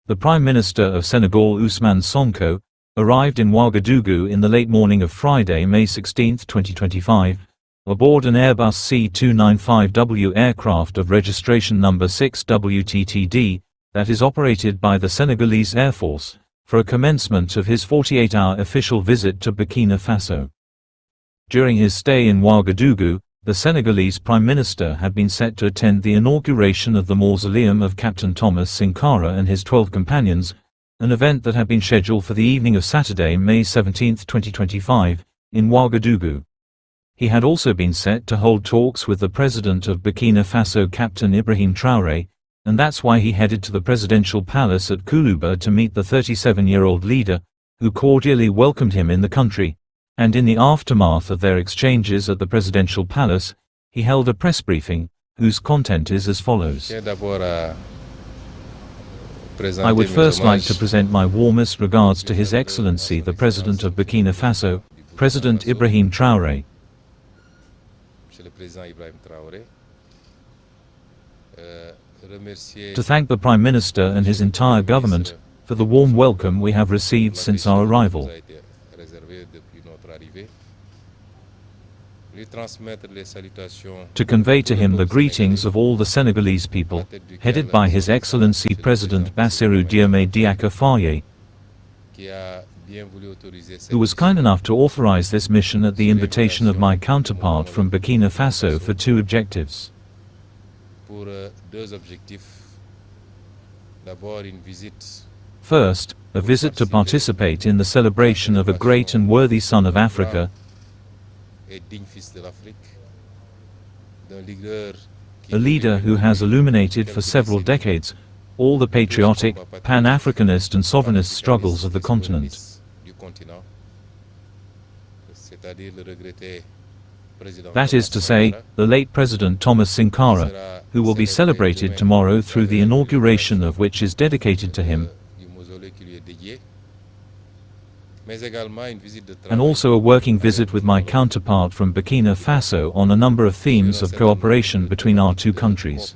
The Prime Minister of Senegal Ousmane Sonko arrived in Ouagadougou in the late morning of Friday, May 16, 2025, aboard an Airbus C295W aircraft of registration number 6WTTD that is operated by the Senegalese Air Force, for a commencement of his 48-hour official visit to Burkina Faso. During his stay in Ouagadougou, the Senegalese Prime Minister had been set to attend the inauguration of the Mausoleum of Captain Thomas Sankara and his 12 companions, an event that had been scheduled for the evening of Saturday, May 17, 2025, in Ouagadougou. He had also been set to hold talks with the President of Burkina Faso, Captain Ibrahim Traoré, and that's why he headed to the presidential palace at Koulouba to meet the 37-year-old leader, who cordially welcomed him in the country. And in the aftermath of their exchanges at the presidential palace, he held a press briefing, whose content is as follows. I would first like to present my warmest regards to His Excellency the President of Burkina Faso, President Ibrahim Traoré. To thank the Prime Minister and his entire government for the warm welcome we have received since our arrival. To convey to him the greetings of all the Senegalese people, headed by His Excellency President Bassirou Diomaye Diakhar Faye, who was kind enough to authorize this mission at the invitation of my counterpart from Burkina Faso for two objectives. First, a visit to participate in the celebration of a great and worthy son of Africa, a leader who has illuminated for several decades all the patriotic, pan-Africanist and sovereignist struggles of the continent. That is to say, the late President Thomas Sankara, who will be celebrated tomorrow through the inauguration of which is dedicated to him, and also a working visit with my counterpart from Burkina Faso on a number of themes of cooperation between our two countries.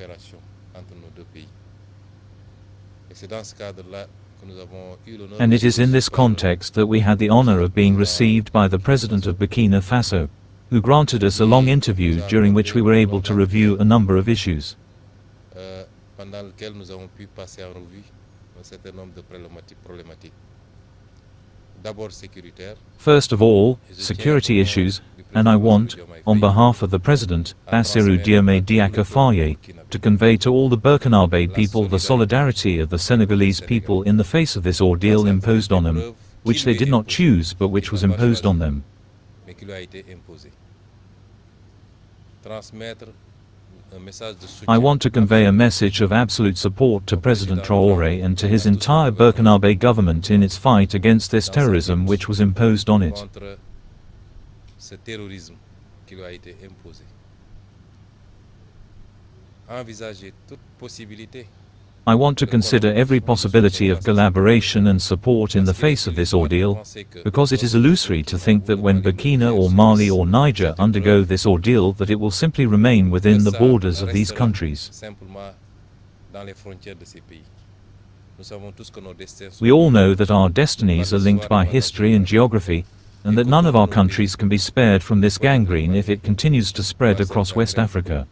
And it is in this context that we had the honor of being received by the President of Burkina Faso, who granted us a long interview during which we were able to review a number of issues. First of all, security issues, and I want, on behalf of the President, Bassirou Diomaye Diakhar Faye, to convey to all the Burkinabe people the solidarity of the Senegalese people in the face of this ordeal imposed on them, which they did not choose but which was imposed on them. I want to convey a message of absolute support to President Traoré and to his entire Burkinabe government in its fight against this terrorism which was imposed on it. I want to consider every possibility of collaboration and support in the face of this ordeal, because it is illusory to think that when Burkina or Mali or Niger undergo this ordeal that it will simply remain within the borders of these countries. We all know that our destinies are linked by history and geography, and that none of our countries can be spared from this gangrene if it continues to spread across West Africa.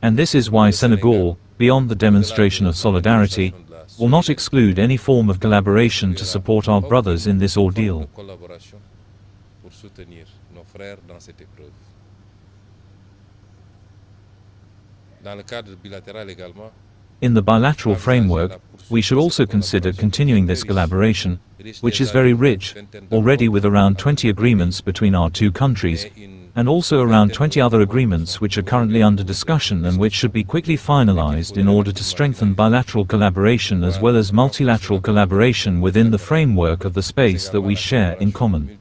And this is why Senegal, beyond the demonstration of solidarity, will not exclude any form of collaboration to support our brothers in this ordeal. In the bilateral framework, we should also consider continuing this collaboration, which is very rich, already with around 20 agreements between our two countries, and also around 20 other agreements which are currently under discussion and which should be quickly finalized in order to strengthen bilateral collaboration as well as multilateral collaboration within the framework of the space that we share in common.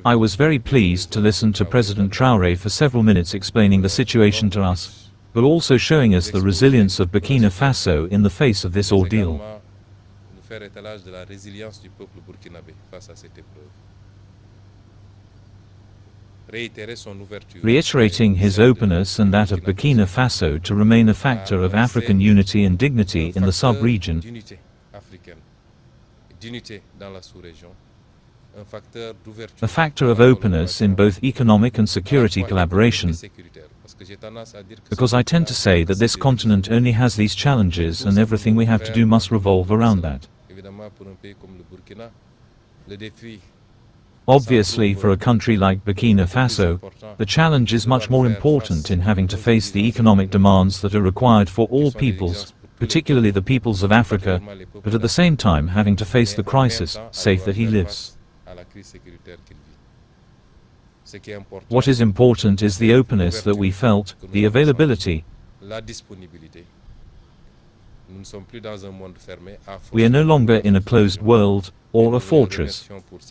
I was very pleased to listen to President Traoré for several minutes explaining the situation to us, but also showing us the resilience of Burkina Faso in the face of this ordeal. reiterating his openness and that of Burkina Faso to remain a factor of African unity and dignity in the sub-region, a factor of openness in both economic and security collaboration, because I tend to say that this continent only has these challenges and everything we have to do must revolve around that. Obviously, for a country like Burkina Faso, the challenge is much more important in having to face the economic demands that are required for all peoples, particularly the peoples of Africa, but at the same time having to face the crisis, safe that he lives. What is important is the openness that we felt, the availability. We are no longer in a closed world, or a fortress.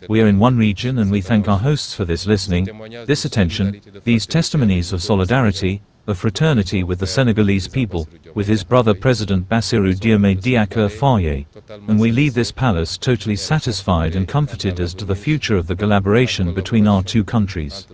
We are in one region and we thank our hosts for this listening, this attention, these testimonies of solidarity, of fraternity with the Senegalese people, with his brother President Bassirou Diomaye Diakhar Faye, and we leave this palace totally satisfied and comforted as to the future of the collaboration between our two countries.